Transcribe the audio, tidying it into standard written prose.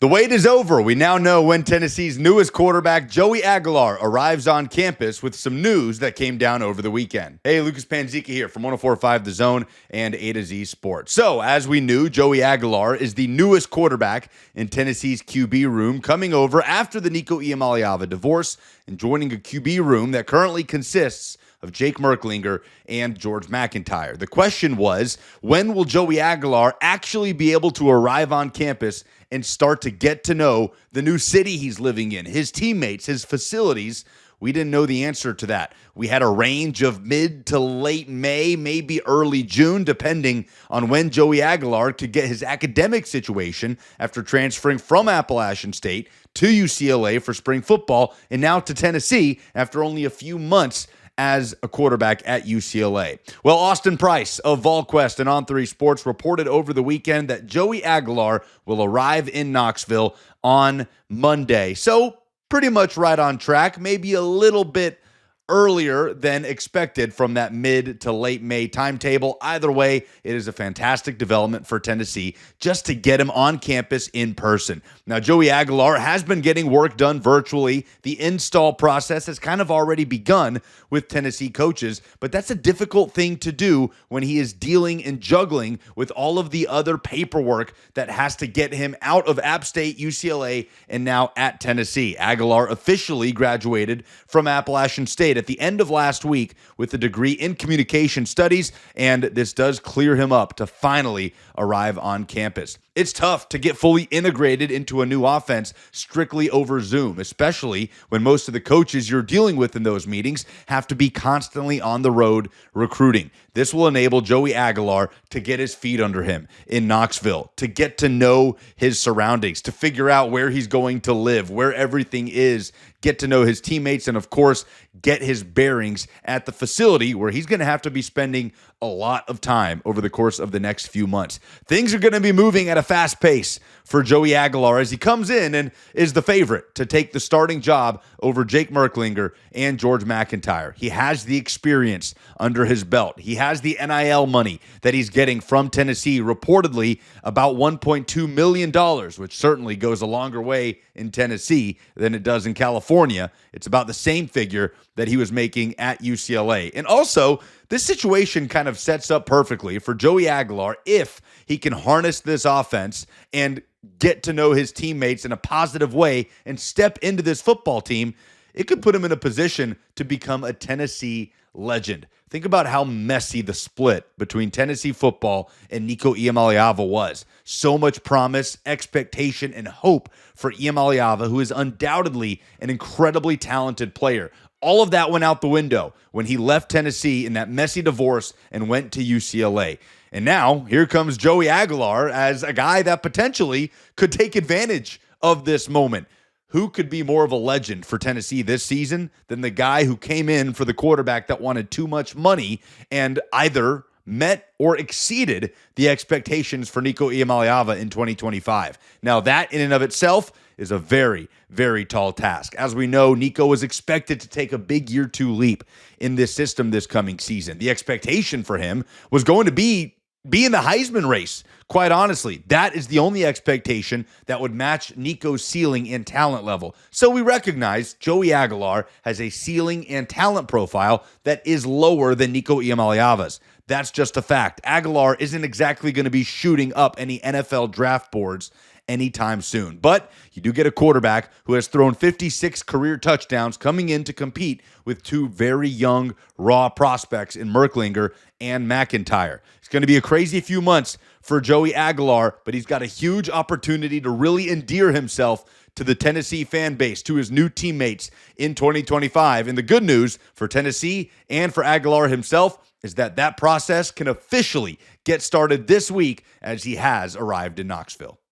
The wait is over. We now know when Tennessee's newest quarterback, Joey Aguilar, arrives on campus with some news that came down over the weekend. Hey, Lucas Panzica here from 104.5 The Zone and A to Z Sports. So, as we knew, Joey Aguilar is the newest quarterback in Tennessee's QB room, coming over after the Nico Iamaleava divorce and joining a QB room that currently consists of Jake Merklinger and George McIntyre. The question was, when will Joey Aguilar actually be able to arrive on campus and start to get to know the new city he's living in, his teammates, his facilities? We didn't know the answer to that. We had a range of mid to late May, maybe early June, depending on when Joey Aguilar could get his academic situation after transferring from Appalachian State to UCLA for spring football and now to Tennessee after only a few months as a quarterback at UCLA. Well, Austin Price of VolQuest and On3 Sports reported over the weekend that Joey Aguilar will arrive in Knoxville on Monday. So pretty much right on track, maybe a little bit earlier than expected from that mid to late May timetable. Either way, it is a fantastic development for Tennessee just to get him on campus in person. Now, Joey Aguilar has been getting work done virtually. The install process has kind of already begun with Tennessee coaches, but that's a difficult thing to do when he is dealing and juggling with all of the other paperwork that has to get him out of App State, UCLA, and now at Tennessee. Aguilar officially graduated from Appalachian State at the end of last week with a degree in communication studies, and this does clear him up to finally arrive on campus. It's tough to get fully integrated into a new offense strictly over Zoom, especially when most of the coaches you're dealing with in those meetings have to be constantly on the road recruiting. This will enable Joey Aguilar to get his feet under him in Knoxville, to get to know his surroundings, to figure out where he's going to live, where everything is, get to know his teammates, and of course, get his bearings at the facility where he's going to have to be spending a lot of time over the course of the next few months. Things are going to be moving at a fast pace for Joey Aguilar as he comes in and is the favorite to take the starting job over Jake Merklinger and George McIntyre. He has the experience under his belt. He has the NIL money that he's getting from Tennessee, reportedly about $1.2 million, which certainly goes a longer way in Tennessee than it does in California. It's about the same figure that he was making at UCLA. And also, this situation kind of sets up perfectly for Joey Aguilar if he can harness this offense and get to know his teammates in a positive way and step into this football team. It could put him in a position to become a Tennessee legend. Think about how messy the split between Tennessee football and Nico Iamaleava was. So much promise, expectation, and hope for Iamaleava, who is undoubtedly an incredibly talented player. All of that went out the window when he left Tennessee in that messy divorce and went to UCLA. And now, here comes Joey Aguilar as a guy that potentially could take advantage of this moment. Who could be more of a legend for Tennessee this season than the guy who came in for the quarterback that wanted too much money and either met or exceeded the expectations for Nico Iamaleava in 2025? Now, that in and of itself is a very, very tall task. As we know, Nico was expected to take a big year two leap in this system this coming season. The expectation for him was going to be in the Heisman race. Quite honestly, that is the only expectation that would match Nico's ceiling and talent level. So we recognize Joey Aguilar has a ceiling and talent profile that is lower than Nico Iamaleava's. That's just a fact. Aguilar isn't exactly going to be shooting up any NFL draft boards anytime soon. But you do get a quarterback who has thrown 56 career touchdowns coming in to compete with two very young, raw prospects in Merklinger and McIntyre. It's going to be a crazy few months for Joey Aguilar, but he's got a huge opportunity to really endear himself to the Tennessee fan base, to his new teammates in 2025. And the good news for Tennessee and for Aguilar himself is that process can officially get started this week as he has arrived in Knoxville.